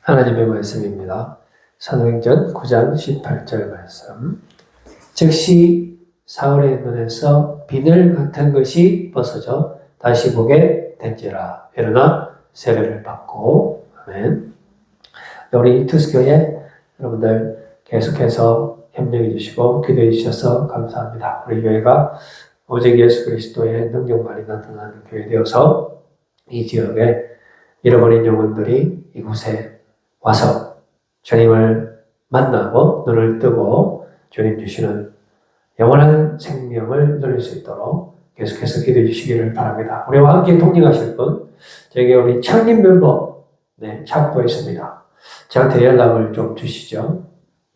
하나님의 말씀입니다. 사도행전 9장 18절 말씀. 즉시 사울의 눈에서 비늘 같은 것이 벗어져 다시 보게 된지라. 일어나 세례를 받고. 아멘. 우리 투스교회 여러분들 계속해서 협력해 주시고 기도해 주셔서 감사합니다. 우리 교회가 오직 예수 그리스도의 능력만이 나타나는 교회 되어서 이 지역에 잃어버린 영혼들이 이곳에 와서 주님을 만나고 눈을 뜨고 주님 주시는 영원한 생명을 누릴 수 있도록 계속해서 기도해 주시기를 바랍니다. 우리와 함께 동행하실 분, 저에게 우리 창립 멤버 찾고 있습니다. 저한테 연락을 좀 주시죠.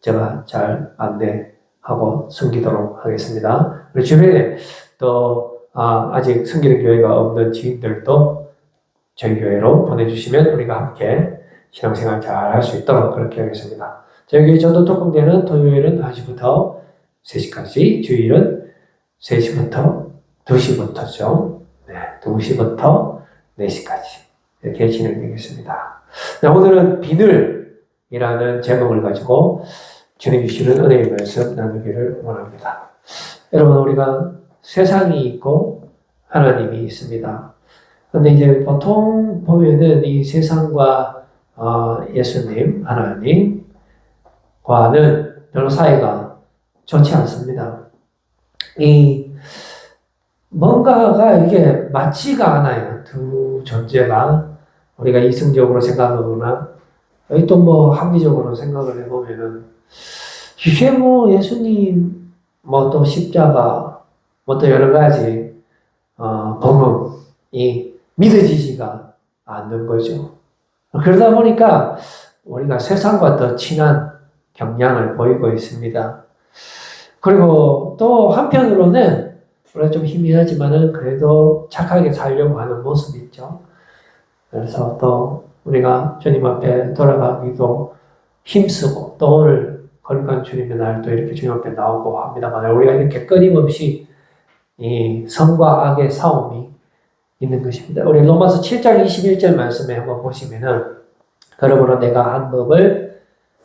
제가 잘 안내하고 섬기도록 하겠습니다. 우리 주변에 또 아직 섬기는 교회가 없는 지인들도 저희 교회로 보내주시면 우리가 함께 신앙생활 잘 할 수 있도록 그렇게 하겠습니다. 저희 교회 전도 특공대는 토요일은 1시부터 3시까지, 주일은 3시부터 2시부터죠. 2시부터 4시까지 이렇게 진행되겠습니다. 오늘은 비늘이라는 제목을 가지고 주님 주시는 은혜의 말씀 나누기를 원합니다. 여러분, 우리가 세상이 있고 하나님이 있습니다. 근데 이제 보통 보면은 이 세상과 예수님, 하나님과는 별로 사이가 좋지 않습니다. 뭔가가 이게 맞지가 않아요. 두 존재가 우리가 이성적으로 생각하거나 또 뭐 합리적으로 생각을 해보면은 이게 뭐 예수님 뭐 또 십자가 뭐 또 여러 가지 복음이 믿어지지가 않는 거죠. 그러다 보니까 우리가 세상과 더 친한 경향을 보이고 있습니다. 그리고 또 한편으로는 우리가 좀 희미하지만은 그래도 착하게 살려고 하는 모습이 있죠. 그래서 또 우리가 주님 앞에 돌아가기도 힘쓰고 또 오늘 거룩한 주님의 날 또 이렇게 주님 앞에 나오고 합니다만 우리가 이렇게 끊임없이 이 선과 악의 싸움이 있는 것입니다. 우리 로마서 7장 21절 말씀에 한번 보시면은 그러므로 내가 한 법을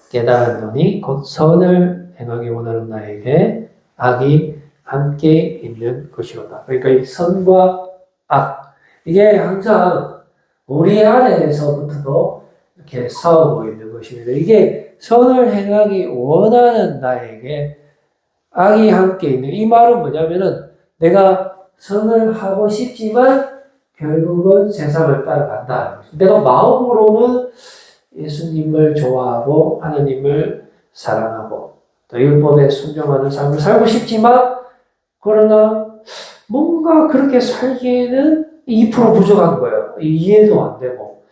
깨달았노니 곧 선을 행하기 원하는 나에게 악이 함께 있는 것이로다. 그러니까 이 선과 악 이게 항상 우리 안에서부터도 이렇게 싸우고 있는 것입니다. 이게 선을 행하기 원하는 나에게 악이 함께 있는 이 말은 뭐냐면은 내가 선을 하고 싶지만 결국은 세상을 따라간다. 내가 마음으로는 예수님을 좋아하고 하나님을 사랑하고 또 율법에 순종하는 삶을 살고 싶지만 그러나 뭔가 그렇게 살기에는 2% 부족한 거예요. 이해도 안 되고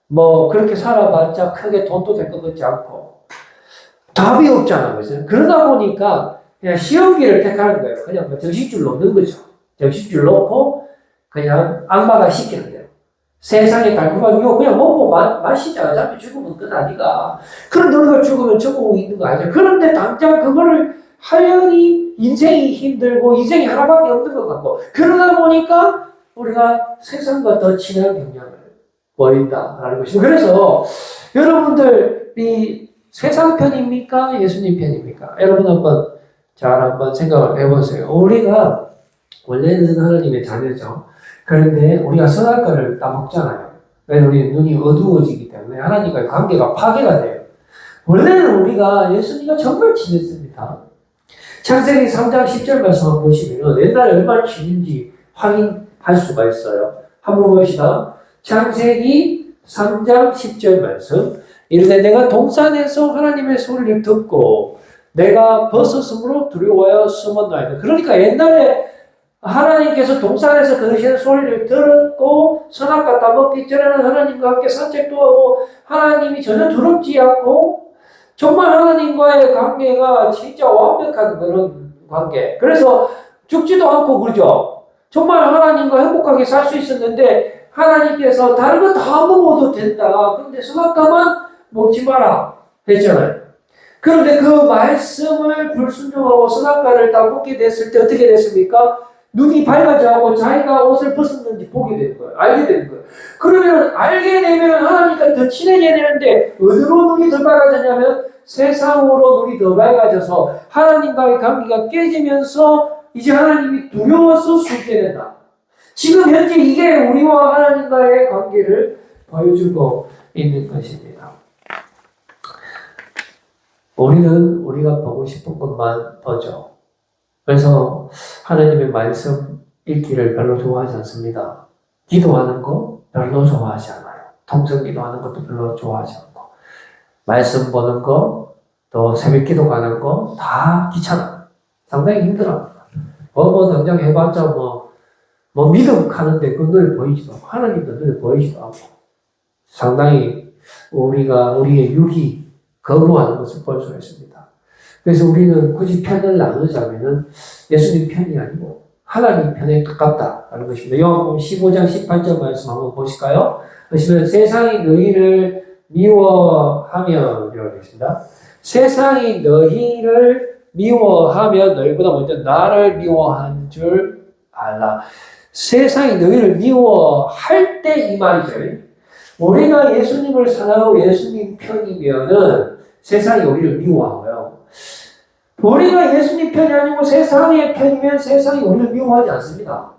뭐 그렇게 살아봤자 크게 돈도 될 것 같지 않고 답이 없잖아. 그래서 그러다 보니까 그냥 시험기를 택하는 거예요. 그냥 정신줄 놓는 거죠. 정신줄 놓고 그냥 악마가 시키는 대로. 세상에 달콤한 이거 그냥 먹고 마시자. 어차피 죽으면 끝 아니가. 그런데 우리가 죽으면 천국 있는 거 아니야. 그런데 당장 그거를 하려니 인생이 힘들고 인생이 하나밖에 없는 것 같고 그러다 보니까 우리가 세상과 더 친한 경향을 보인다라는 것입니다. 그래서 여러분들이 세상 편입니까? 예수님 편입니까? 여러분 한번 생각을 해보세요. 우리가 원래는 하나님의 자녀죠. 그런데 우리가 선악과를 따먹잖아요. 그래서 우리 눈이 어두워지기 때문에 하나님과의 관계가 파괴가 돼요. 원래는 우리가 예수님과 정말 친했습니다. 창세기 3장 10절 말씀 한번 보시면 옛날에 얼마나 친인지 확인할 수가 있어요. 한번 봅시다. 창세기 3장 10절 말씀. 이르되 내가 동산에서 하나님의 소리를 듣고 내가 벗었으므로 두려워하여 숨었나이다. 그러니까 옛날에 하나님께서 동산에서 거두시는 소리를 들었고 선악과 따먹기 전에는 하나님과 함께 산책도 하고 하나님이 전혀 두렵지 않고 정말 하나님과의 관계가 진짜 완벽한 그런 관계. 그래서 죽지도 않고 그러죠. 정말 하나님과 행복하게 살 수 있었는데 하나님께서 다른 거 다 먹어도 된다. 그런데 선악과만 먹지 마라 했잖아요. 그런데 그 말씀을 불순종하고 선악과를 다 먹게 됐을 때 어떻게 됐습니까? 눈이 밝아져고 자기가 옷을 벗었는지 보게 되는 거예요. 알게 되는 거예요. 그러면 알게 되면 하나님과 더 친해져야 되는데 어디로 눈이 더 밝아졌냐면 세상으로 눈이 더 밝아져서 하나님과의 관계가 깨지면서 이제 하나님이 두려워서 숨게 된다. 지금 현재 이게 우리와 하나님과의 관계를 보여주고 있는 것입니다. 우리는 우리가 보고 싶은 것만 보죠. 그래서 하나님의 말씀 읽기를 별로 좋아하지 않습니다. 기도하는 거 별로 좋아하지 않아요. 통성 기도하는 것도 별로 좋아하지 않고 말씀 보는 거, 또 새벽 기도 가는 거 다 귀찮아요. 상당히 힘들어요. 당장 해봤자 믿음 가는데 그 눈에 보이지도 않고 하나님도 눈에 보이지도 않고 상당히 우리의 육이 거부하는 것을 볼 수가 있습니다. 그래서 우리는 굳이 편을 나누자면은 예수님 편이 아니고 하나님 편에 가깝다라는 것입니다. 요한복음 15장 18절 말씀 한번 보실까요? 그러시면 세상이 너희를 미워하면 이라고 되겠습니다. 세상이 너희를 미워하면 너희보다 먼저 나를 미워한 줄 알라. 세상이 너희를 미워할 때 이 말이죠. 우리가 예수님을 사랑하고 예수님 편이면은 세상이 우리를 미워하고요. 우리가 예수님 편이 아니고 세상의 편이면 세상이 우리를 미워하지 않습니다.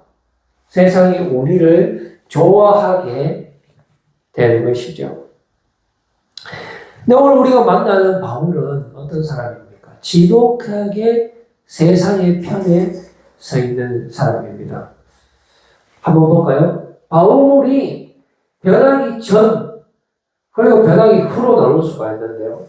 세상이 우리를 좋아하게 되는 것이죠. 근데 오늘 우리가 만나는 바울은 어떤 사람입니까? 지독하게 세상의 편에 서 있는 사람입니다. 한번 볼까요? 바울이 변하기 전 그리고 변하기 후로 나눌 수가 있는데요.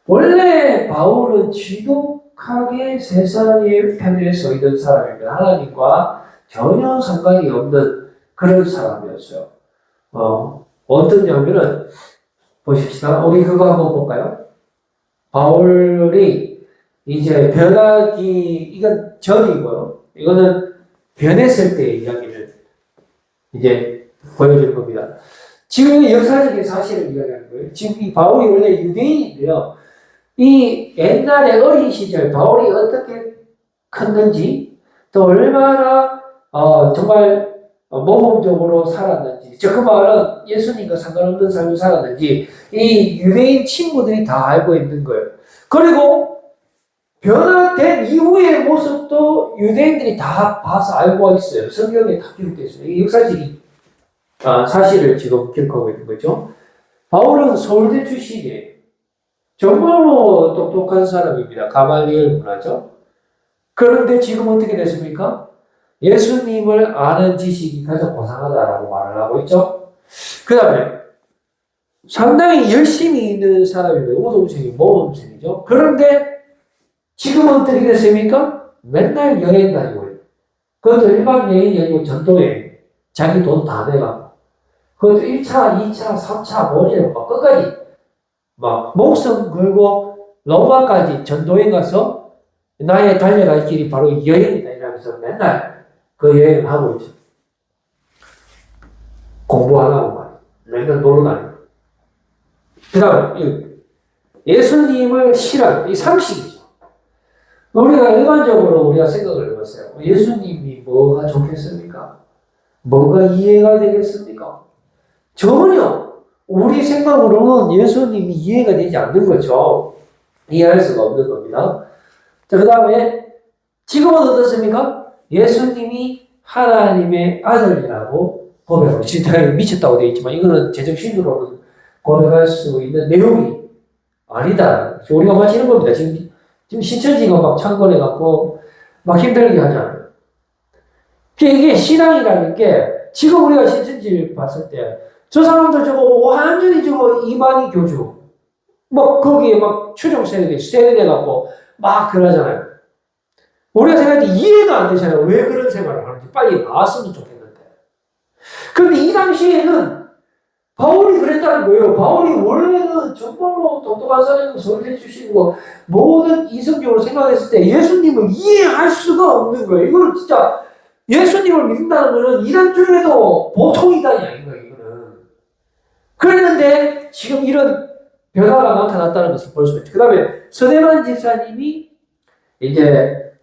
원래 바울은 지독하게 세상의 편에 서 있는 사람입니다. 하나님과 전혀 상관이 없는 그런 사람이었어요. 어떤 장면은 보십시다. 우리 그거 한번 볼까요? 바울이 이제 이건 전이고요. 이거는 변했을 때의 이야기를 이제 보여주는 겁니다. 지금 역사적인 사실을 이야기하는 거예요. 지금 이 바울이 원래 유대인인데요. 이 옛날에 어린 시절 바울이 어떻게 컸는지 또 얼마나 정말 모범적으로 살았는지 그 말은 예수님과 상관없는 삶을 살았는지 이 유대인 친구들이 다 알고 있는 거예요. 그리고 변화된 이후의 모습도 유대인들이 다 봐서 알고 있어요. 성경에 다 기록되어 있어요. 이 역사적인 사실을 지금 기록하고 있는 거죠. 바울은 서울대 출신이에요. 정말로 똑똑한 사람입니다. 가말리엘 문화죠. 그런데 지금 어떻게 됐습니까? 예수님을 아는 지식이 가장 고상하다라고 말을 하고 있죠. 그 다음에 상당히 열심히 있는 사람이에요. 모범생이죠. 그런데 지금은 어떻게 됐습니까? 맨날 여행 다니고 있어요. 그것도 일반 여행이 아니고 전도 여행. 자기 돈 다 내가. 그것도 1차, 2차, 3차, 모시고 끝까지 막 목숨 걸고 로마까지 전도행 가서 나의 달려갈 길이 바로 여행이다 이러면서 맨날 그 여행을 하고 있죠. 공부 안 하고 말이야. 맨날 놀러 다니고. 그 다음 예수님을 싫어하는 이 상식이죠. 우리가 일반적으로 우리가 생각을 해보세요. 예수님이 뭐가 좋겠습니까? 뭐가 이해가 되겠습니까? 전혀 우리 생각으로는 예수님이 이해가 되지 않는 거죠. 이해할 수가 없는 겁니다. 자, 그 다음에 지금은 어떻습니까? 예수님이 하나님의 아들이라고 고백하고 진짜 미쳤다고 되어 있지만 이거는 제정신으로는 고백할 수 있는 내용이 아니다. 우리가 마치는 겁니다. 지금 신천지가 막 창건해갖고 막 힘들게 하잖아요. 이게 신앙이라는 게 지금 우리가 신천지를 봤을 때 저 사람들 저거 완전히 저거 이만희 교주 뭐 거기에 막 추종 세뇌돼갖고 막 그러잖아요. 우리가 생각할 때 이해가 안 되잖아요. 왜 그런 생활을 하는지 빨리 나왔으면 좋겠는데. 그런데 이 당시에는 바울이 그랬다는 거예요. 바울이 원래는 정말로 똑똑한 사람이고 서울대 출신이고 모든 이성적으로 생각했을 때 예수님을 이해할 수가 없는 거예요. 이거는 진짜 예수님을 믿는다는 거는 이단 중에도 보통이다니 아닌 거예요. 이거는. 그랬는데 지금 이런 변화가 나타났다는 것을 볼 수가 있죠. 그 다음에 서대만 집사님이 이제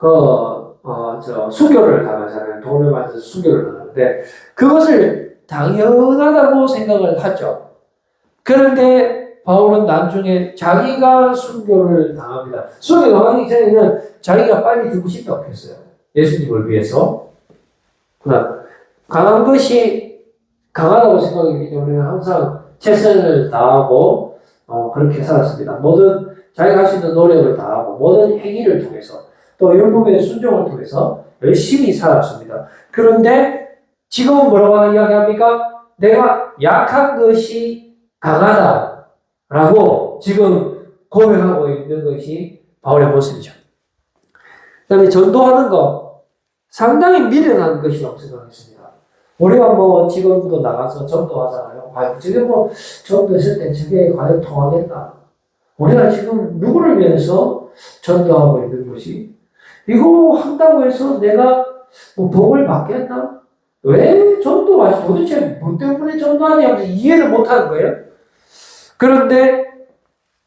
수교를 당하잖아요. 돈을 받아서 수교를 당하는데, 그것을 당연하다고 생각을 하죠. 그런데 바울은 나중에 자기가 순교를 당합니다. 순교 당하기 전에는 자기가 빨리 죽고 싶다고 했어요. 예수님을 위해서. 그러나 강한 것이 강하다고 생각했기 때문에 항상 최선을 다하고 그렇게 살았습니다. 모든 자기가 할 수 있는 노력을 다하고 모든 행위를 통해서 또 율법의 순종을 통해서 열심히 살았습니다. 그런데 지금은 뭐라고 이야기합니까? 내가 약한 것이 강하다라고 지금 고백하고 있는 것이 바울의 모습이죠. 그 다음에 전도하는 거 상당히 미련한 것이라고 생각했습니다. 우리가 지금도 나가서 전도하잖아요. 지금 전도했을 때 저게 과연 통하겠나? 우리가 지금 누구를 위해서 전도하고 있는 것이? 이거 한다고 해서 내가 복을 받겠나? 왜 전도하지? 도대체 뭐 때문에 전도하냐? 하면서 이해를 못하는 거예요. 그런데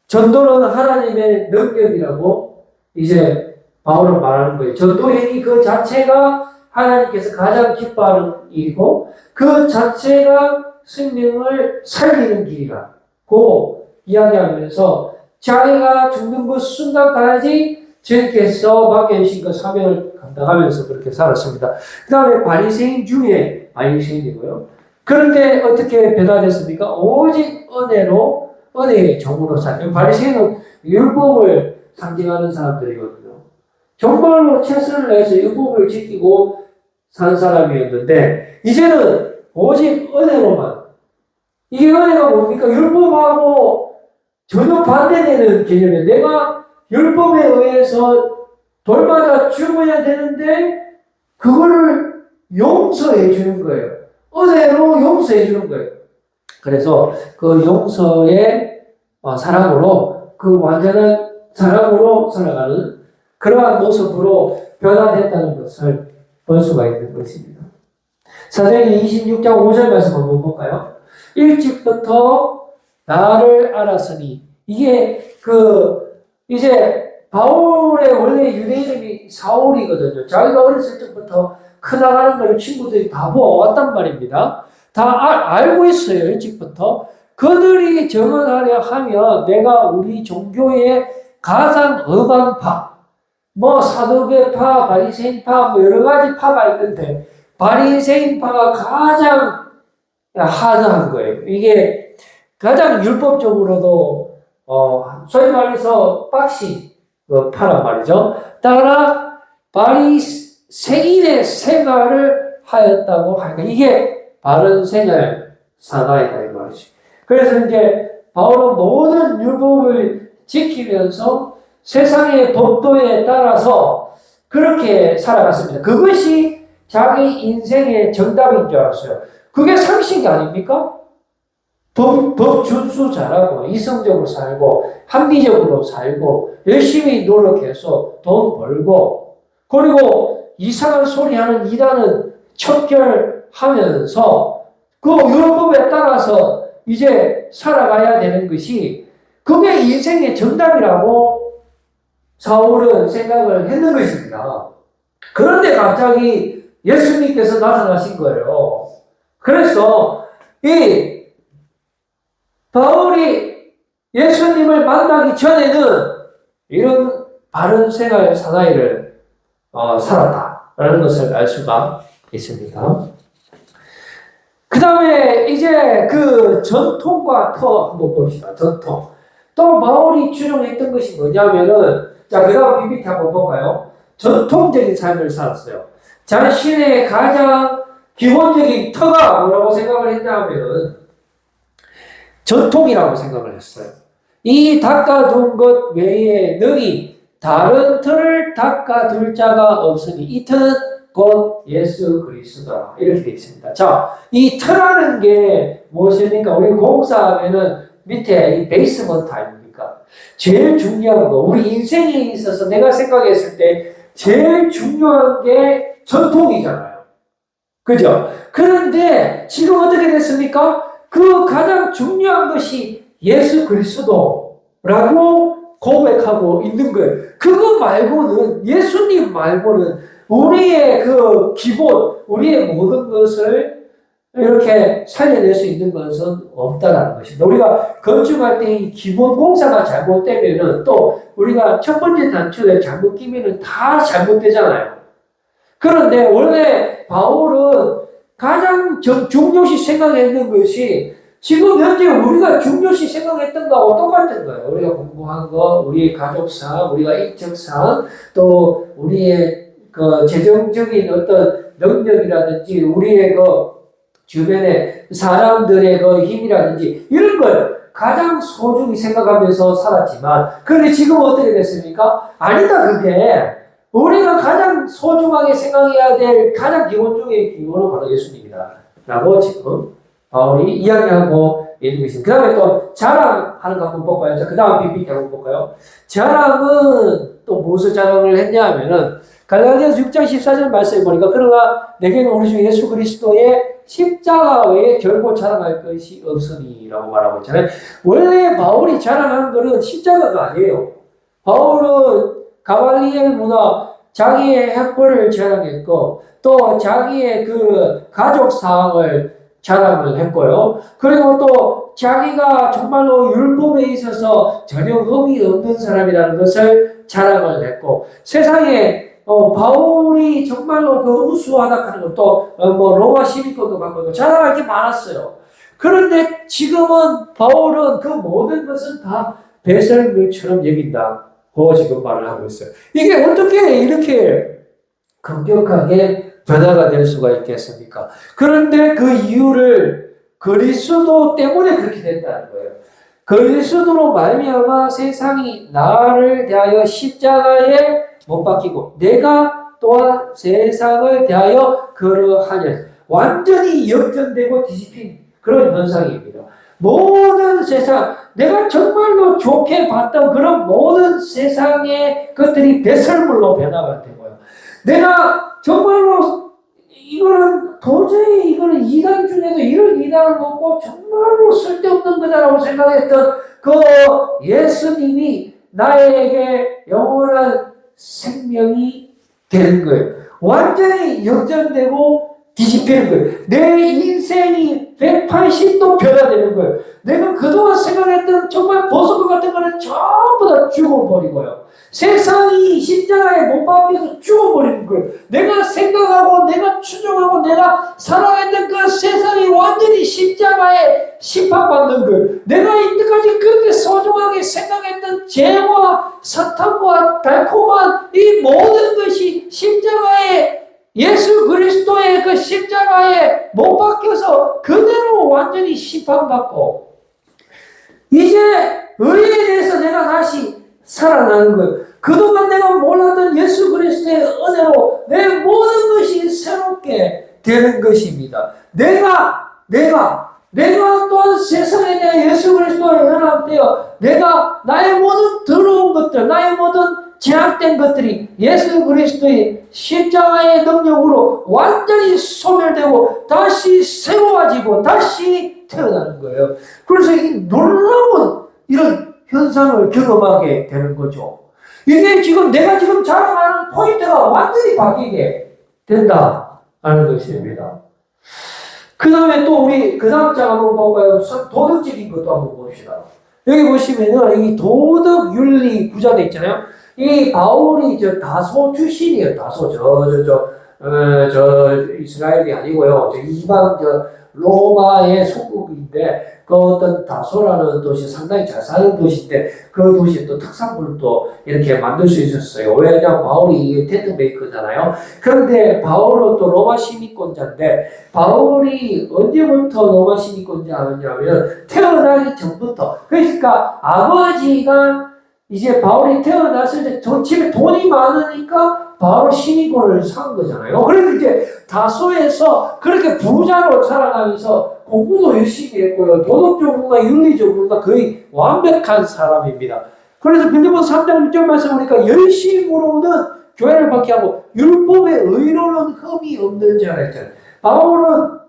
전도는 하나님의 능력이라고 이제 바울은 말하는 거예요. 전도 행위 그 자체가 하나님께서 가장 기뻐하는 일이고 그 자체가 생명을 살리는 길이라고 이야기하면서 자기가 죽는 그 순간까지 주님께서 맡겨주신 그 사명을 감당하면서 그렇게 살았습니다. 그 다음에 바리새인 중에 바리새인이고요. 그런데 어떻게 변화됐습니까? 오직 은혜로 은혜의 종으로 살아요. 바리새인은 율법을 상징하는 사람들이거든요. 정말로 최선을 다해서 율법을 지키고 산 사람이었는데 이제는 오직 은혜로만. 이게 은혜가 뭡니까? 율법하고 전혀 반대되는 개념이에요. 내가 율법에 의해서 돌마다 죽어야 되는데 그거를 용서해 주는 거예요. 은혜로 용서해 주는 거예요. 그래서 그 용서의 사랑으로 그 완전한 사랑으로 살아가는 그러한 모습으로 변화됐다는 것을 볼 수가 있는 것입니다. 사도행전 26장 5절 말씀 한번 볼까요? 일찍부터 나를 알았으니 이게 이제 바울의 원래 유대 이름이 사울이거든요. 자기가 어렸을 적부터 크나가는 걸 친구들이 다 보아왔단 말입니다. 다 알고 있어요. 일찍부터. 그들이 정언하려 하면 내가 우리 종교의 가장 억한 파, 사두개파, 바리새인파, 여러 가지 파가 있는데 바리새인파가 가장 하드한 거예요. 이게 가장 율법적으로도 소위 말해서 빡신 파란 말이죠. 따라 바리새인의 생활을 하였다고 하니까 이게 바른 생활 사나이다 이 말이죠. 그래서 이제 바울은 모든 율법을 지키면서 세상의 법도에 따라서 그렇게 살아갔습니다. 그것이 자기 인생의 정답인 줄 알았어요. 그게 상식이 아닙니까? 법 준수 잘하고 이성적으로 살고 합리적으로 살고 열심히 노력해서 돈 벌고 그리고 이상한 소리 하는 이단은 척결하면서 그 율법에 따라서 이제 살아가야 되는 것이 그게 인생의 정답이라고 사울은 생각을 했는 것입니다. 그런데 갑자기 예수님께서 나타나신 거예요. 그래서 이 바울이 예수님을 만나기 전에는 이런 바른 생활 사나이를 살았다라는 것을 알 수가 있습니다. 그 다음에 이제 그 전통과 터 한번 봅시다. 전통. 또 바울이 주장했던 것이 뭐냐면은 자, 그 다음 PPT 한번 볼까요? 전통적인 삶을 살았어요. 자신의 가장 기본적인 터가 뭐라고 생각을 했냐면은 전통이라고 생각을 했어요. 이 닦아둔 것 외에 능히 다른 틀을 닦아둘 자가 없으니 이 틀은 곧 예수 그리스도라. 이렇게 되어 있습니다. 자, 이 틀이라는 게 무엇입니까? 우리 공사하면은 밑에 이 베이스먼트 아닙니까? 제일 중요한 거, 우리 인생에 있어서 내가 생각했을 때 제일 중요한 게 전통이잖아요. 그죠? 그런데 지금 어떻게 됐습니까? 그 가장 중요한 것이 예수 그리스도라고 고백하고 있는 거예요. 그거 말고는, 예수님 말고는 우리의 그 기본, 우리의 모든 것을 이렇게 살려낼 수 있는 것은 없다라는 것입니다. 우리가 건축할 때 이 기본 공사가 잘못되면은 또 우리가 첫 번째 단추에 잘못 끼면은 다 잘못되잖아요. 그런데 원래 바울은 가장 중요시 생각했던 것이 지금 현재 우리가 중요시 생각했던 거하고 똑같은 거예요. 우리가 공부한 거, 우리의 가족상, 우리가 인적상, 또 우리의 그 재정적인 어떤 능력이라든지 우리의 그 주변의 사람들의 그 힘이라든지 이런 걸 가장 소중히 생각하면서 살았지만 그런데 지금 어떻게 됐습니까? 아니다 그게 우리가 가장 소중하게 생각해야 될 가장 기본 중의 기본은 바로 예수님이다 라고 지금 바울이 이야기하고 있는 것입니다. 그 다음에 또 자랑하는 거 한번 볼까요? 자, 그 다음 PPT 한번 볼까요? 자랑은 또 무엇을 자랑을 했냐 하면은 갈라디아서 6장 14절 말씀에 보니까 그러나 내게는 우리 주 예수 그리스도의 십자가 외에 결코 자랑할 것이 없으니 라고 말하고 있잖아요. 원래 바울이 자랑하는 것은 십자가가 아니에요. 바울은 가발리엘 문화, 자기의 학벌을 자랑했고 또 자기의 그 가족 사항을 자랑을 했고요. 그리고 또 자기가 정말로 율법에 있어서 전혀 흠이 없는 사람이라는 것을 자랑을 했고 세상에 바울이 정말로 그 우수하다 하는 것도 뭐 로마 시민권도 갖고 자랑할 게 많았어요. 그런데 지금은 바울은 그 모든 것은 다 배설물처럼 여긴다고 지금 말을 하고 있어요. 이게 어떻게 이렇게 급격하게 변화가 될 수가 있겠습니까? 그런데 그 이유를 그리스도 때문에 그렇게 됐다는 거예요. 그리스도로 말미암아 세상이 나를 대하여 십자가에 못 박히고 내가 또한 세상을 대하여 그러하냐. 완전히 역전되고 뒤집힌 그런 현상입니다. 모든 세상, 내가 정말로 좋게 봤던 그런 모든 세상의 것들이 배설물로 변화가 되고요. 내가 정말로 이거는 도저히 이거는 이단 중에도 이런 이단을 먹고 정말로 쓸데없는 거다라고 생각했던 그 예수님이 나에게 영원한 생명이 되는 거예요. 완전히 역전되고 뒤집히는 거예요. 내 인생이 180도 변화되는 거예요. 내가 그동안 생각했던 정말 보석과 같은 거는 전부 다 죽어버리고요. 세상이 십자가에 못 박혀서 죽어버리는 거예요. 내가 생각하고 내가 추정하고 내가 사랑했던 그 세상이 완전히 십자가에 심판받는 거예요. 내가 이때까지 그렇게 소중하게 생각했던 죄와 사탄과 달콤한 이 모든 것이 십자가에 예수 그리스도의 그 십자가에 못 박혀서 그대로 완전히 심판받고 이제 의에 대해서 내가 다시 살아나는 거예요. 그동안 내가 몰랐던 예수 그리스도의 은혜로 내 모든 것이 새롭게 되는 것입니다. 내가 또한 세상에 대한 예수 그리스도와 연합되어 내가 나의 모든 더러운 것들, 나의 모든 제약된 것들이 예수 그리스도의 십자가의 능력으로 완전히 소멸되고 다시 새로워지고 다시 태어나는 거예요. 그래서 이 놀라운 이런 현상을 경험하게 되는 거죠. 이게 지금 내가 지금 자랑하는 포인트가 완전히 바뀌게 된다는 것입니다. 그 다음에 또 우리 그 다음 장 한번 볼까요? 도덕적인 것도 한번 봅시다. 여기 보시면은 이 도덕 윤리 구자돼 있잖아요. 이 바울이 저 다소 출신이에요. 다소 저 이스라엘이 아니고요. 저 이방 로마의 속국인데 그 어떤 다소라는 도시 상당히 잘 사는 도시인데 그 도시의 또 특산물도 이렇게 만들 수 있었어요. 왜냐하면 바울이 텐트 메이커잖아요. 그런데 바울은 또 로마 시민권자인데 바울이 언제부터 로마 시민권자였냐면 태어나기 전부터. 그러니까 아버지가 이제 바울이 태어났을 때 저 집에 돈이 많으니까 바로 시민권을 산 거잖아요. 그래서 이제 다소에서 그렇게 부자로 살아가면서 공부도 열심히 했고요. 도덕적으로나 윤리적으로나 거의 완벽한 사람입니다. 그래서 빌립보서 3장 6절 말씀 보니까 열심으로는 교회를 받게 하고 율법의 의로는 흠이 없는 자라 했잖아요. 바울은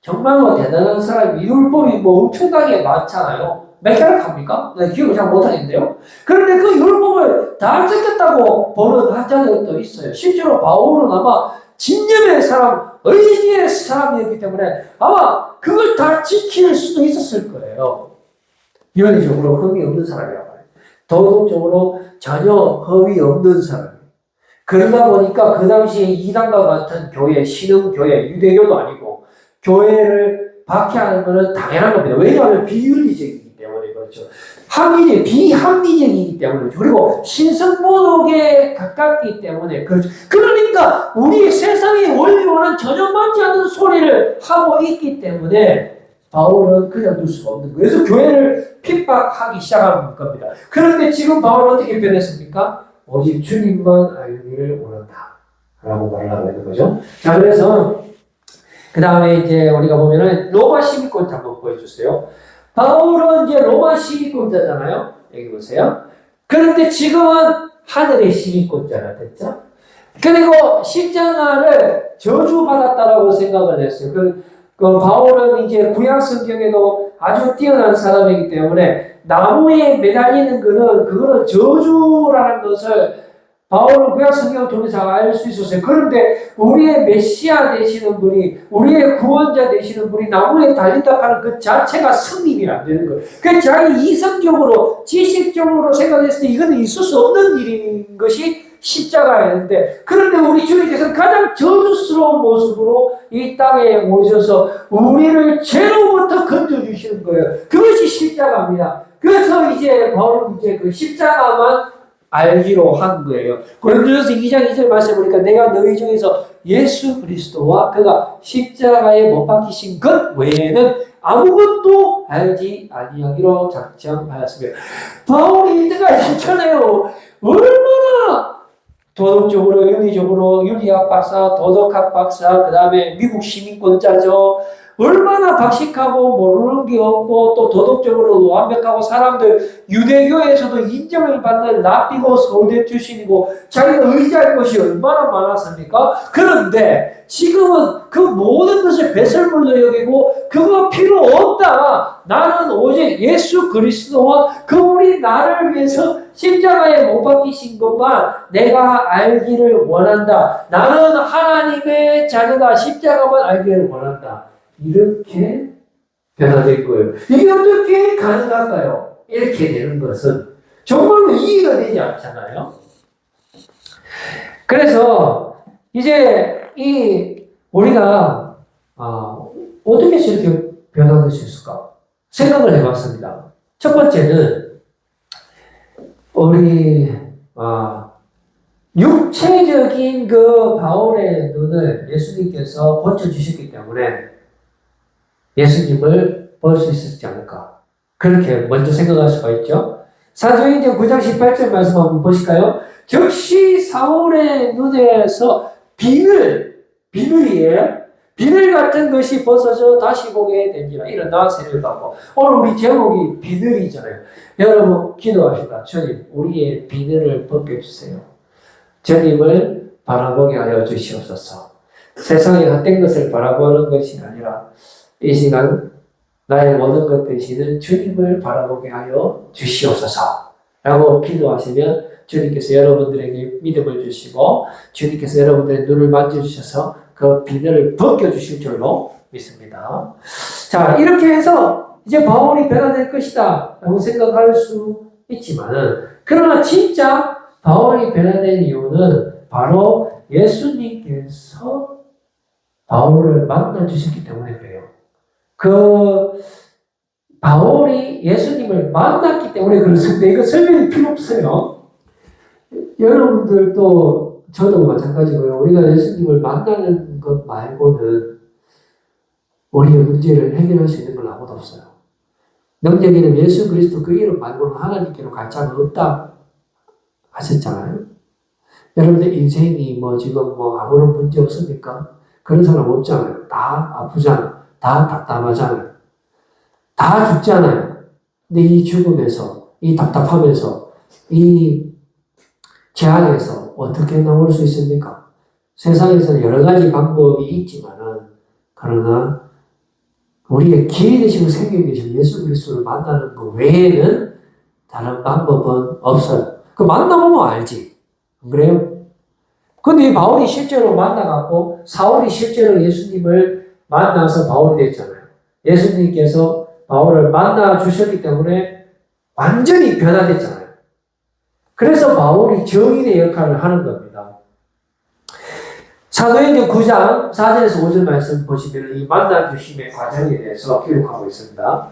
정말로 대단한 사람이 율법이 뭐 엄청나게 많잖아요. 몇 개를 합니까? 네, 기억을 잘 못하겠는데요. 그런데 그 율법을 다 지켰다고 보는 학자들도 있어요. 실제로 바울은 아마 진념의 사람, 의지의 사람이었기 때문에 아마 그걸 다 지킬 수도 있었을 거예요. 윤리적으로 흠이 없는 사람이라고 해요. 도덕적으로 전혀 흠이 없는 사람. 그러다 보니까 그 당시에 이단과 같은 교회, 신흥교회, 유대교도 아니고 교회를 박해하는 것은 당연한 겁니다. 왜냐하면 비윤리적이기 때문에 그렇죠. 비합리적이기 때문에 그리고 신성모독에 가깝기 때문에 그렇죠. 그러니까 우리 세상의 원리와는 전혀 맞지 않는 소리를 하고 있기 때문에 바울은 그냥 둘 수가 없는 거예요. 그래서 교회를 핍박하기 시작한 겁니다. 그런데 지금 바울은 어떻게 변했습니까? 오직 주님만 알기를 원한다. 라고 말을 하고 있는 거죠. 자, 그래서, 그 다음에 이제 우리가 보면은 로마 12권자 한번 보여주세요. 바울은 이제 로마 12권자잖아요. 여기 보세요. 그런데 지금은 하늘의 12권자가 됐죠. 그리고 십자가를 저주받았다라고 생각을 했어요. 그 바울은 이제 구약 성경에도 아주 뛰어난 사람이기 때문에 나무에 매달리는 그거는 저주라는 것을 바울은 구약 성경을 통해서 알 수 있었어요. 그런데 우리의 메시아 되시는 분이, 우리의 구원자 되시는 분이 나무에 달린다 하는 그 자체가 성립이 안 되는 거예요. 그 자기 이성적으로, 지식적으로 생각했을 때 이거는 있을 수 없는 일인 것이 십자가였는데, 그런데 우리 주님께서는 가장 저주스러운 모습으로 이 땅에 오셔서 우리를 죄로부터 건져주시는 거예요. 그것이 십자가입니다. 그래서 이제 바울은 이제 그 십자가만 알기로 한 거예요. 고린도전서 2장 2절 말씀 보니까 내가 너희 중에서 예수 그리스도와 그가 십자가에 못 박히신 것 외에는 아무것도 알지 아니하기로 작정하였습니다. 바울이 이때까지 했잖아요. 얼마나 도덕적으로, 윤리적으로, 윤리학 박사, 도덕학 박사, 그 다음에 미국 시민권자죠. 얼마나 박식하고 모르는 게 없고 또 도덕적으로 완벽하고 사람들 유대교에서도 인정을 받는 랍비고 서울대 출신이고 자기가 의지할 것이 얼마나 많았습니까? 그런데 지금은 그 모든 것을 배설물로 여기고 그거 필요 없다. 나는 오직 예수 그리스도와 그분이 나를 위해서 십자가에 못 박히신 것만 내가 알기를 원한다. 나는 하나님의 자녀다. 십자가만 알기를 원한다. 이렇게 변화될 거예요. 이게 어떻게 가능할까요? 이렇게 되는 것은 정말로 이해가 되지 않잖아요. 그래서 이제 우리가 어떻게 이렇게 변화될 수 있을까? 생각을 해봤습니다. 첫 번째는 우리 육체적인 그 바울의 눈을 예수님께서 번져주셨기 때문에 예수님을 볼 수 있었지 않을까. 그렇게 먼저 생각할 수가 있죠. 사도행전 9장 18절 말씀 한번 보실까요? 즉시 사울의 눈에서 비늘이에요. 비늘 같은 것이 벗어져 다시 보게 된지라 일어나 새를 가고. 오늘 우리 제목이 비늘이잖아요. 여러분 기도합시다. 주님, 우리의 비늘을 벗겨주세요. 주님을 바라보게 하여 주시옵소서. 세상의 헛된 것을 바라보는 것이 아니라 이 시간 나의 모든 것 되시는 주님을 바라보게 하여 주시옵소서 라고 기도하시면 주님께서 여러분들에게 믿음을 주시고 주님께서 여러분들의 눈을 만져주셔서 그 비늘을 벗겨주실 줄로 믿습니다. 자, 이렇게 해서 이제 바울이 변화될 것이다 라고 생각할 수 있지만은 그러나 진짜 바울이 변화된 이유는 바로 예수님께서 바울을 만나주셨기 때문에 그래요. 바울이 예수님을 만났기 때문에 그렇습니다. 이거 설명이 필요 없어요. 여러분들도 저도 마찬가지고요. 우리가 예수님을 만나는 것 말고는 우리의 문제를 해결할 수 있는 건 아무도 없어요. 능력 있는 예수 그리스도 그 이름 말고는 하나님께로 갈 자는 없다 하셨잖아요. 여러분들 인생이 지금 아무런 문제 없습니까? 그런 사람 없잖아요. 다 아프잖아요. 다 답답하잖아요. 다 죽잖아요. 근데 이 죽음에서, 이 답답함에서, 이 재앙에서 어떻게 나올 수 있습니까? 세상에서는 여러 가지 방법이 있지만은, 그러나 우리의 기회 되시고 생명이 되시고 예수 그리스도를 만나는 것 외에는 다른 방법은 없어요. 그 만나보면 알지. 안 그래요? 근데 바울이 실제로 만나갖고 사울이 실제로 예수님을 만나서 바울이 됐잖아요. 예수님께서 바울을 만나 주셨기 때문에 완전히 변화됐잖아요. 그래서 바울이 정인의 역할을 하는 겁니다. 사도행전 9장 4절에서 5절 말씀 보시면 이 만나 주심의 과정에 대해서 기록하고 있습니다.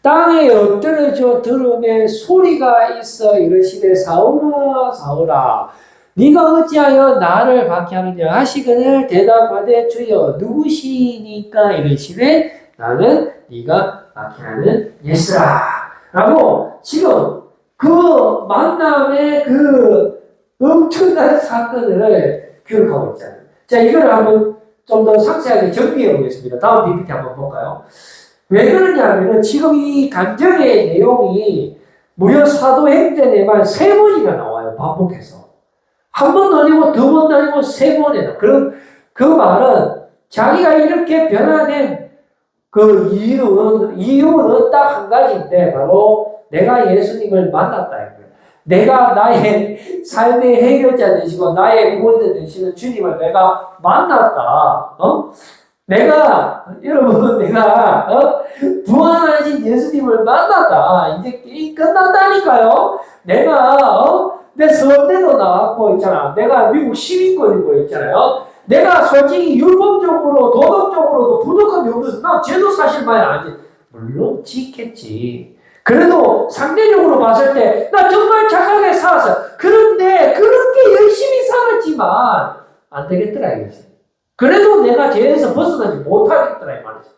땅에 엎드러져 들음에 소리가 있어 이르시되 사울아 사울아 네가 어찌하여 나를 박해하느냐 하시거늘 대답하되 주여 누구시니까 이르시되 나는 네가 박해하는 예수라 라고 지금 그 만남의 그 엄청난 사건을 기록하고 있잖아요. 자, 이걸 한번 좀 더 상세하게 정리해 보겠습니다. 다음 PPT 한번 볼까요? 왜 그러냐면은 지금 이 감정의 내용이 무려 사도행전에만 3번이나 나와요. 반복해서. 한 번도 아니고 두 번도 아니고 3번이나. 그 말은 자기가 이렇게 변화된 그 이유는 딱 한 가지인데 바로 내가 예수님을 만났다. 내가 나의 삶의 해결자 되시고 나의 구원자 되시는 주님을 내가 만났다. 내가 부활하신 예수님을 만났다. 이제 끝난다니까요. 내 서울대도 나왔고 있잖아. 내가 미국 시민권이고 있잖아요. 내가 솔직히 율법적으로 도덕적으로도 부족한 경우에서 나 죄도 사실 많이 안 지. 물론 지켰지. 그래도 상대적으로 봤을 때 나 정말 착하게 살았어. 그런데 그렇게 열심히 살았지만 안 되겠더라 이거지. 그래도 내가 죄에서 벗어나지 못하겠더라 이 말이지.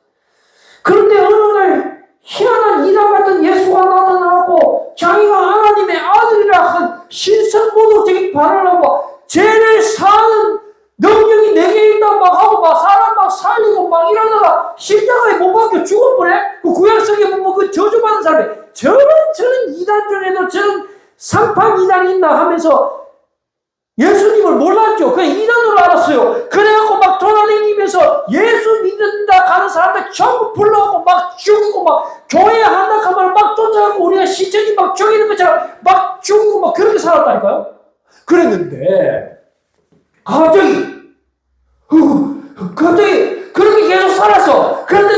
그런데 어느 날 희한한 이단 같은 예수가 나타나고 자기가 하나님의 아들이라 한 신성모독적인 발언을 하고 죄를 사는 능력이 내게 있다 막 하고 막 사람 막 살리고 막 이러다가 십자가에 못 박혀 죽어버려. 그 구약성에 보면 그 저주받은 사람이 저런 이단 중에도 저런 상판 이단이 있나 하면서 예수님을 몰랐죠. 그냥 이단으로 알았어요. 그래갖고 막 돌아다니면서 예수 믿는다 가는 사람들 전부 불러갖고 막 죽이고 막 교회 한다 하면 막 쫓아가고 우리가 시체지 막 죽이는 것처럼 막 죽이고 막 그렇게 살았다니까요. 그랬는데 갑자기 그렇게 계속 살았어. 그런데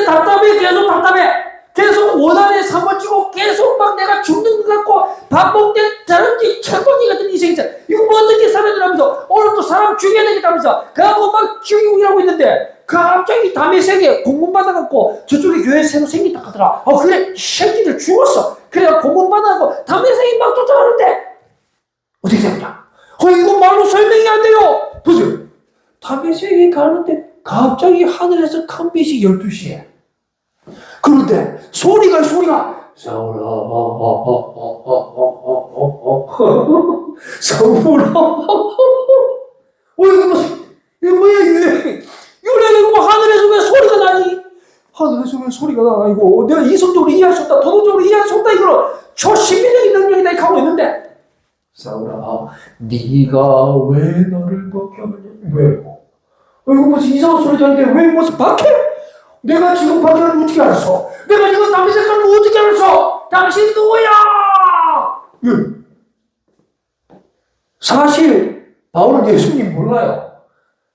계속 답답해. 계속 원한에 사무치고 계속 막 내가 죽는 것 같고 반복된 저런지 철봉이 같은 인생이잖아. 이거 뭐 어떻게 살아야 되면서 오늘 또 사람 죽여야 되겠다면서 그하고 막 죽이고 일하고 있는데 갑자기 담의 세계 공문 받아갖고 저쪽에 교회 새로 생긴다 하더라. 그래 이 새끼들 죽었어. 그래 공문 받아갖고 담의 세계 막 쫓아가는데 어떻게 되냐? 이거 말로 설명이 안 돼요. 보세요. 담의 세계 가는데 갑자기 하늘에서 큰 빛이 12시에 그런데 소리가 사울아 이거 뭐야 이게 이거 하늘에서 왜 소리가 나니? 하늘에서 왜 소리가 나? 이거 내가 이성적으로 이해할 수 없다 도덕적으로 이해할 수 없다 이거는 초신비적인 능력이다 이렇게 하고 있는데 사울아 네가 왜 나를 박해하느냐? 왜? 이거 무슨 이상한 소리 들리는데 왜 무슨 박해? 내가 지금 박해하는 거 어떻게 알았어? 내가 지금 남의 색깔을 어떻게 알았어? 당신 누구야? 사실 바울은 예수님 몰라요.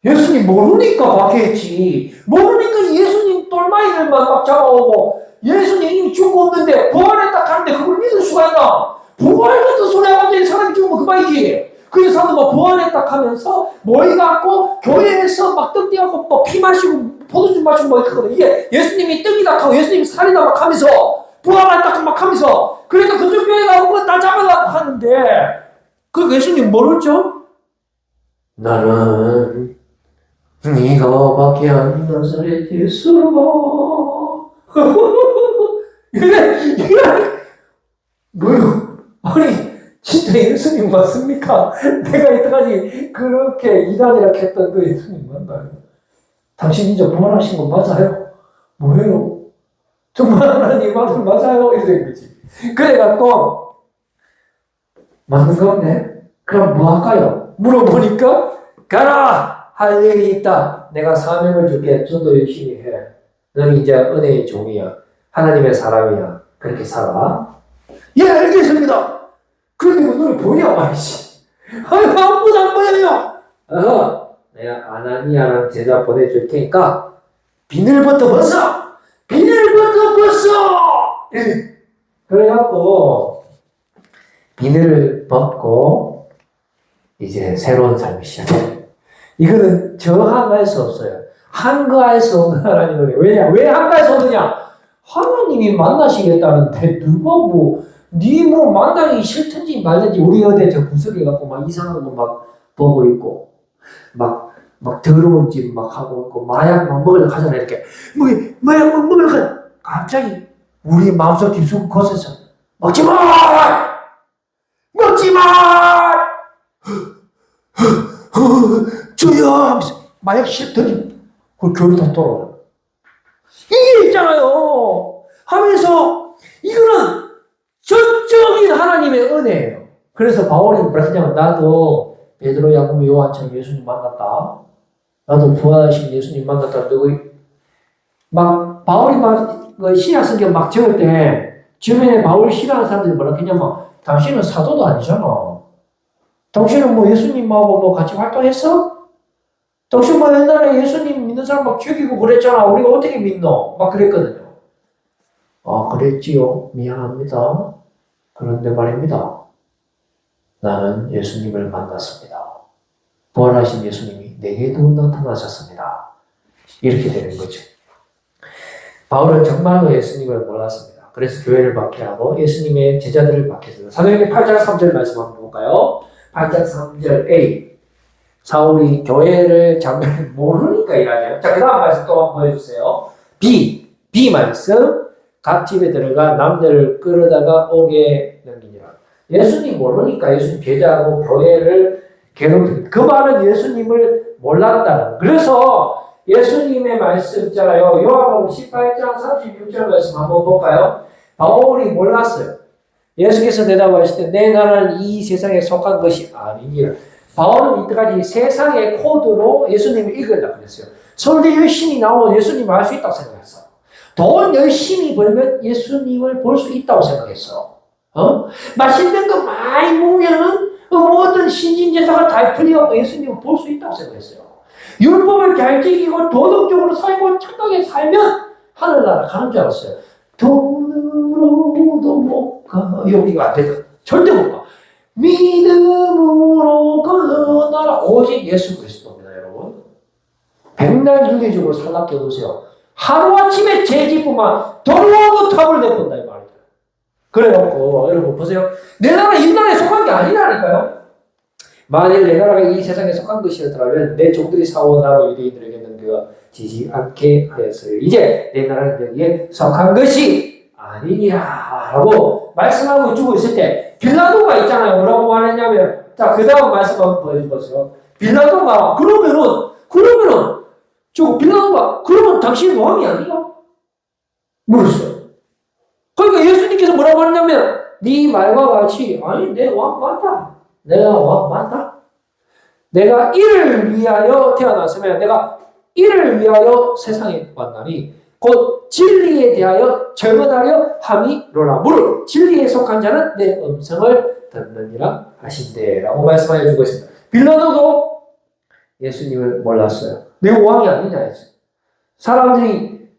예수님 모르니까 박해했지. 모르니까 예수님 똘마이들만 막 잡아오고 예수님이 죽었는데 부활했다 하는데 그걸 믿을 수가 있나? 부활 같은 소리 하고 사람이 죽으면 그만이지. 그 사람도 뭐 부활했다 하면서 머리 갖고 교회에서 막 떡대갖고 뭐 피 마시고 포도주 마시고 뭐 이렇게 이게 예수님이 떡이다 하고 예수님이 살이다 막 하면서 부활했다 막 하면서 그러니까 그쪽 교회 가고 다 잡으려고 하는데 그 예수님 모르죠? 나는 네가 박해한 나사렛 예수로 이게 뭐요? 아니 진짜 예수님 맞습니까? 내가 이때까지 그렇게 이단이라 했던 그 예수님 맞나요? 당신 이제 부활하신 거 맞아요? 뭐예요? 정말 하나님 아들 맞아요? 이렇게 된 거지. 그래갖고 맞는 건데 그럼 뭐 할까요? 물어보니까 가라! 할 일이 있다. 내가 사명을 줄게. 전도 열심히 해. 너는 이제 은혜의 종이야. 하나님의 사람이야. 그렇게 살아. 예, 알겠습니다. 그런데 뭐 눈이 보여? 아이씨. 아이고, 아무도 안 보여요. 내가 아나니아라는 제자 보내줄 테니까 비늘부터 벗어! 비늘부터 벗어! 그래갖고 비늘을 벗고 이제 새로운 삶이 시작해. 이거는 저항할 수 없어요. 한거할 수 없는 하나님은 왜 한거할 수 없느냐? 하나님이 만나시겠다는데 누가 네 만나기 싫든지 말든지 우리 어디 저 구석에 갖고 막 이상한 거 막 보고 있고 막 더러운 짓 막 하고 있고 마약 막 먹으려고 하잖아. 이렇게 마약 막 먹으려고 하잖아. 갑자기 우리 마음속 깊숙이 곳에서 먹지 마! 먹지 마! 주여! 마약 싫더니 그 교회 다 돌아와. 이게 있잖아요. 하면서 이거는 전적인 하나님의 은혜예요. 그래서 바울이 뭐라 하냐면 나도 베드로, 야고보, 요한처럼 예수님 만났다. 나도 부활하신 예수님 만났다. 바울이 신약 성경 막 적을 때 주변에 바울 싫어하는 사람들이 뭐라 했냐면 당신은 사도도 아니잖아. 당신은 예수님하고 같이 활동했어? 당신 옛날에 예수님 믿는 사람 막 죽이고 그랬잖아. 우리가 어떻게 믿노? 막 그랬거든요. 그랬지요. 미안합니다. 그런데 말입니다. 나는 예수님을 만났습니다. 부활하신 예수님이 내게도 나타나셨습니다. 이렇게 되는 거죠. 바울은 정말로 예수님을 몰랐습니다. 그래서 교회를 박해하고 예수님의 제자들을 박해했습니다. 사도행전 8장 3절 말씀 한번 볼까요? 8장 3절 A. 사울이 교회를 장면을 모르니까 일하죠. 자, 그 다음 말씀 또 한번 보여주세요. B 말씀. 각 집에 들어가 남녀를 끌어다가 오게 넘기니라. 예수님 모르니까 예수님 제자하고 교회를 괴롭힙니다. 그 말은 예수님을 몰랐다는. 그래서 예수님의 말씀 있잖아요. 요한복음 18장 36절 말씀 한번 볼까요? 바울이 몰랐어요. 예수께서 대답하실 때 내 나라는 이 세상에 속한 것이 아니니라. 바울은 이때까지 세상의 코드로 예수님을 이끌다 그랬어요. 서울대 열심히 나오면 예수님을 알 수 있다고 생각했어. 돈 열심히 벌면 예수님을 볼 수 있다고 생각했어. 맛있는 거 많이 먹으면은 모든 신진제사가 잘 풀리고 예수님을 볼 수 있다고 생각했어요. 율법을 잘 지키고 도덕적으로 살고 착하게 살면 하늘나라 가는 줄 알았어요. 돈으로도 못 가. 여기가 안 돼. 절대 못 가. 믿음으로 가는 나라. 오직 예수 그리스도입니다, 여러분. 백날 유대적으로 살랍게 얻으세요. 하루아침에 제 집뿐만 돌아오고 탑을 내본다 이 말이에요. 그래갖고 여러분 보세요. 내 나라 이 나라에 속한 게 아니라니까요. 만일 내 나라가 이 세상에 속한 것이었더라면 내 종들이 사온 나라 유대인들에게 넘겨지지 않게 하였어요. 이제 내 나라는 여기에 속한 것이 아니니라고 말씀하고 주고 있을 때 빌라도가 있잖아요. 뭐라고 말했냐면 자, 그 다음 말씀 한번 보여주세요. 빌라도가 그러면은 빌라도가 그러면 당신이 왕이 아니야? 물었어요. 그러니까 예수님께서 뭐라고 하냐면 네 말과 같이 아니 내 왕 맞다. 내가 왕 맞다. 내가 이를 위하여 태어났으면 내가 이를 위하여 세상에 왔나니 곧 진리에 대하여 절문하려 함이로라. 무릇 진리에 속한 자는 내 음성을 듣느니라 하신대라고 말씀하여 주고 있습니다. 빌라도도 예수님을 몰랐어요. 내가 왕이 아니냐 했어요. 사람들이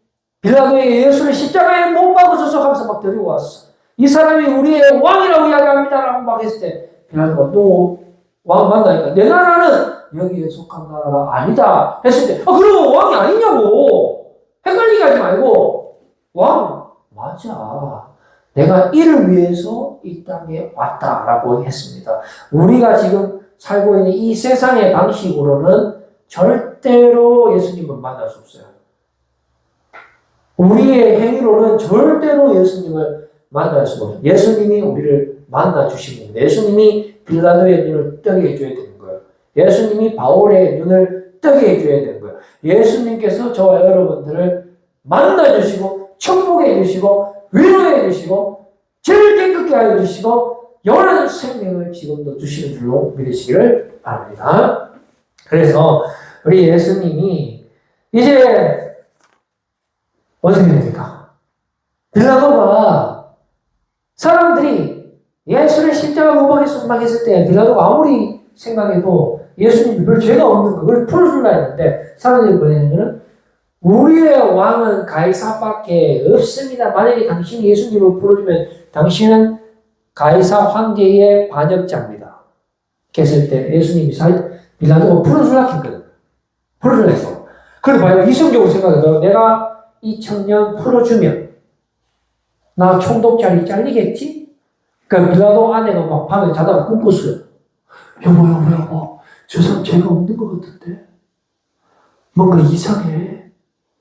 빌라도의 예수를 십자가에 못 박아줘서 하면서 막 데리고 왔어. 이 사람이 우리의 왕이라고 이야기합니다라고 막 했을 때 빌라도가 너 왕 맞나니까 내 나라는 여기에 속한 나라가 아니다 했을 때 그러면 왕이 아니냐고 헷갈리게 하지 말고 왕 맞아. 내가 이를 위해서 이 땅에 왔다라고 했습니다. 우리가 지금 살고 있는 이 세상의 방식으로는 절대로 예수님을 만날 수 없어요. 우리의 행위로는 절대로 예수님을 만날 수 없어요. 예수님이 우리를 만나주신 겁니다. 예수님이 빌라도의 눈을 뜨게 해줘야 되는 거예요. 예수님이 바울의 눈을 뜨게 해줘야 되는 거예요. 예수님께서 저와 여러분들을 만나주시고 천국에 해주시고 위로해 주시고 죄를 깨끗게 하여 주시고 영원한 생명을 지금도 주시는 줄로 믿으시기를 바랍니다. 그래서 우리 예수님이 이제 어떻게 됩니까? 빌라도가 사람들이 예수를 십자가 못 박았을 때 빌라도가 아무리 생각해도 예수님이 별 죄가 없는 거 그걸 풀어주려 했는데 사람들이 뭐냐면은 우리의 왕은 가이사밖에 없습니다. 만약에 당신이 예수님을 풀어주면 당신은 가이사 황제의 반역자입니다. 그랬을 때 예수님이 빌라도가 풀어주려 했거든. 풀어주려 했어. 그런데 봐요. 이성적으로 생각해도 내가 이 청년 풀어주면 나 총독자리 잘리겠지? 그러니까 빌라도 아내가 막 밤에 자다가 꿈꿨어요. 여보, 저 사람 죄가 없는 것 같은데? 뭔가 이상해.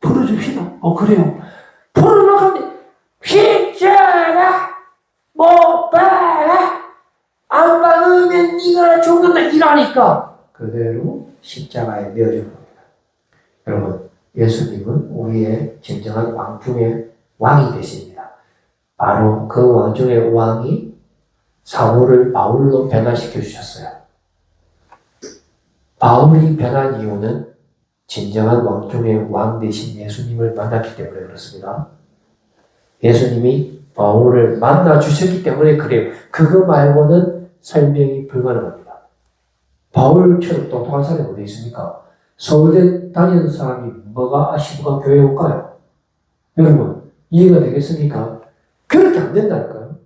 풀어줍시다. 그래요. 풀어주려고 하는데 십자가 못 박아 안 박으면 네가 죽는다 이라니까 그대로 십자가에 내어준 겁니다. 여러분, 예수님은 우리의 진정한 왕 중의 왕이 되십니다. 바로 그 왕 중의 왕이 사울을 바울로 변화시켜 주셨어요. 바울이 변한 이유는 진정한 왕 중의 왕 되신 예수님을 만났기 때문에 그렇습니다. 예수님이 바울을 만나 주셨기 때문에 그래요. 그거 말고는 설명이 불가능합니다. 바울처럼 똑똑한 사람이 어디 있습니까? 서울대 다니는 사람이 뭐가 시부가 교회에 올까요? 여러분, 이해가 되겠습니까? 그렇게 안 된다니까요.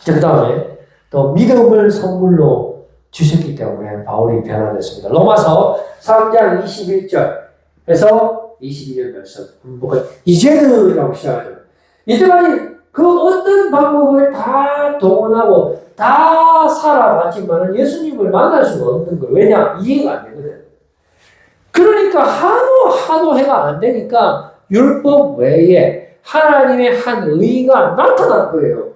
그 다음에 또 믿음을 선물로 주셨기 때문에 바울이 변화됐습니다. 로마서 3장 21절에서 22절 말씀 이제는이라고 시작하죠. 이제까지 그 어떤 방법을 다 동원하고 다 살아봤지만 예수님을 만날 수가 없는 거예요. 왜냐? 이해가 안 되거든. 그러니까 하도 해가 안 되니까 율법 외에 하나님의 한 의가 나타난 거예요.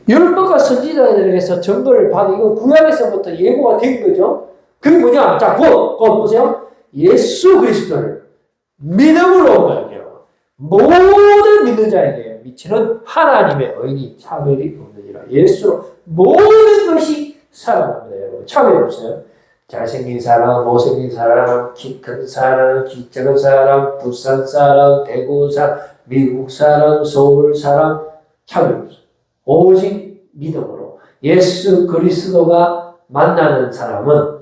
율법과 선지자들에게서 정도를 받은 이거 구약에서부터 예고가 된 거죠. 그게 뭐냐? 자, 그거 보세요. 예수 그리스도를 믿음으로 말해요. 모든 믿는 자에게 미치는 하나님의 의니 차별이 없느니라. 예수로 모든 것이 살아납니다. 여러분, 차별이 없어요. 잘생긴 사람, 못생긴 사람, 키 큰 사람, 키 작은 사람, 부산 사람, 대구 사람, 미국 사람, 서울 사람, 차별이 없어요. 오직 믿음으로 예수 그리스도가 만나는 사람은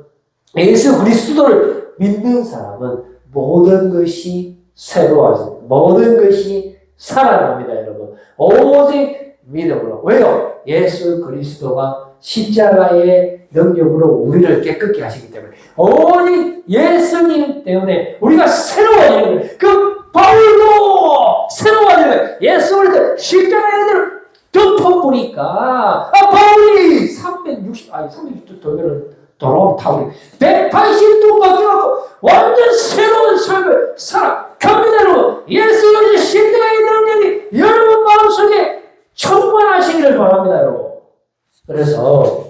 예수 그리스도를 믿는 사람은 모든 것이 새로워집니다. 모든 것이 살아납니다, 여러분. 오직 믿음으로. 왜요? 예수 그리스도가 십자가의 능력으로 우리를 깨끗게 하시기 때문에 오직 예수님 때문에 우리가 새로워지는 거예요. 그 바울도 새로워지는 거예요. 예수 그리스도 십자가의 덮어보니까 바울이 360도 돌아온 타울이 180도 바뀌어갖고 완전 새로운 삶을 살아 갑니다로 예수 그리스도 십자가의 능력이 여러분 마음속에 충만하시기를 바랍니다, 여러분. 그래서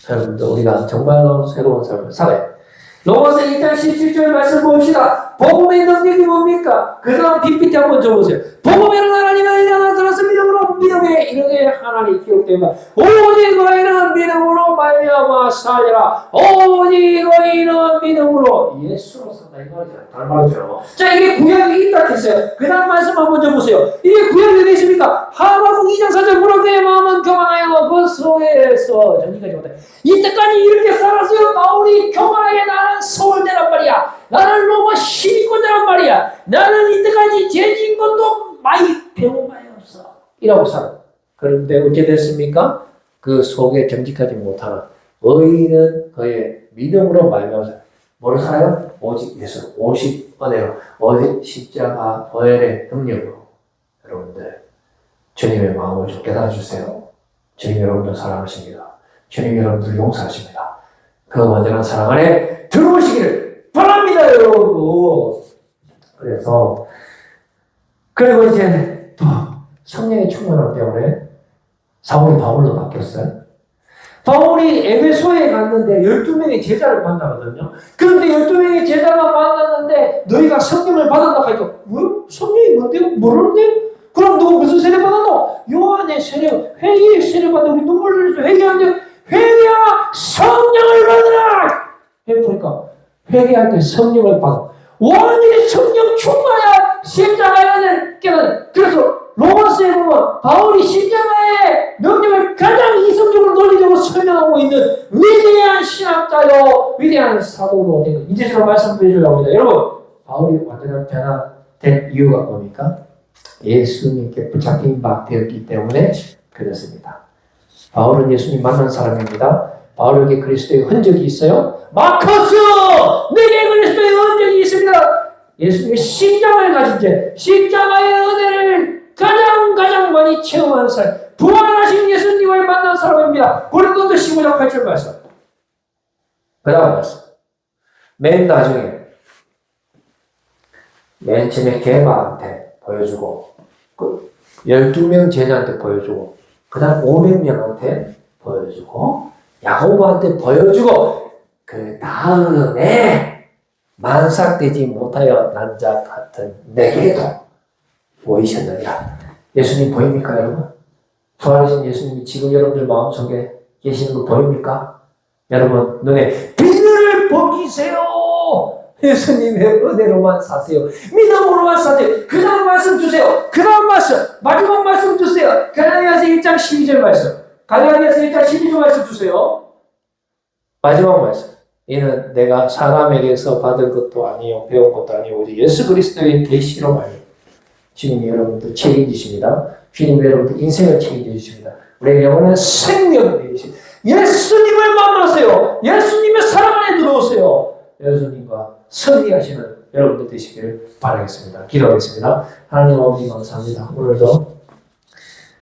여러분들 우리가 정말로 새로운 삶을 살아요. 로마서 2장 17절 말씀 봅시다. 복음의 능력이 뭡니까? 그 다음 PPT 한번 줘보세요. 복음에는 하나님의 인하나 들었습니다. 믿음에 이르게 하나님 기록되면 오직 너희는 믿음으로 말미암아 살리라. 오직 너희는 믿음으로 예수로 산다. 이 말이잖아요. 다른 말이죠. 자, 이게 구약이 있다 했어요. 그 다음 말씀 한번 줘보세요. 이게 구약이 어디 있습니까? 하박국 2장 4절 무릇 그의 마음은 교만하여 그 소에서 전기까지 못해. 이때까지 이렇게 살았어요. 바울이 교만하게 나는 서울대란 말이야. 나는 로마 시민권자란 말이야. 나는 이때까지 죄진 것도 많이 배운 바에 없어. 이라고 살아. 그런데 어떻게 됐습니까? 그 속에 정직하지 못하는 의인은 그의 믿음으로 말미암아 뭐를 살아요? 오직 예수, 오직 은혜로, 오직 십자가 보혈의 능력으로. 여러분들 주님의 마음을 좀 깨달아주세요. 주님 여러분들 사랑하십니다. 주님 여러분들 용서하십니다. 그 완전한 사랑 안에 들어오시기를 바랍니다, 여러분. 그래서 그리고 이제 또 성령의 충만함 때문에 사울이 바울로 바뀌었어요. 바울이 에베소에 갔는데 12명의 제자를 만나거든요. 그런데 12명의 제자가 만났는데 너희가 성령을 받았다 하니까 왜? 성령이 뭔데요? 모르는데? 그럼 너 무슨 세례 받았노? 요한의 세례, 회개의 세례 받는데 우리 눈물 흘려서 회개하는데 회개하라! 성령을 받으라! 보니까 회개할 때 성령을 받아. 완전히 성령 충만해야 십자가의 은혜를 깨닫는. 그래서 로마서에 보면 바울이 십자가의 능력을 가장 이성적으로 논리적으로 설명하고 있는 위대한 신학자요, 위대한 사도로 된 것. 이제 제가 말씀드리려고 합니다. 여러분, 바울이 완전한 변화된 이유가 뭡니까? 예수님께 붙잡힌 바 되었기 때문에 그렇습니다. 바울은 예수님 만난 사람입니다. 바울에게 그리스도의 흔적이 있어요? 마커스! 내게 그리스도의 흔적이 있습니다. 예수님의 십자가를 가진 죄, 십자가의 은혜를 가장 많이 체험한 사람, 부활하신 예수님을 만난 사람입니다. 고린도서 15장 8절 말씀. 그 다음 말씀. 맨 나중에, 맨 처음에 게바한테 보여주고, 12명 제자한테 보여주고, 그 다음 500명한테 보여주고, 야고보한테 보여주고, 그 다음에 만삭되지 못하여 난 자 같은 내게도 보이셨느니라. 예수님 보입니까, 여러분? 부활하신 예수님이 지금 여러분들 마음속에 계시는 거 보입니까? 여러분 눈에 빛을 벗기세요. 예수님의 은혜로만 사세요. 믿음으로만 사세요. 그 다음 말씀 주세요. 그 다음 말씀, 마지막 말씀 주세요. 갈라디아서 1장 12절 말씀. 갈라디아서 1장 12절 말씀 주세요. 마지막 말씀. 이는 내가 사람에게서 받은 것도 아니요 배운 것도 아니요 오직 예수 그리스도의 계시로 말이에요. 주님이 여러분들 책임지십니다. 주님이 여러분들 인생을 책임지십니다. 우리의 영혼은 생명을 내리십니다. 예수님을 만나세요. 예수님의 사랑 안에 들어오세요. 예수님과 승리하시는 여러분들 되시기를 바라겠습니다. 기도하겠습니다. 하나님 아버지 감사합니다. 오늘도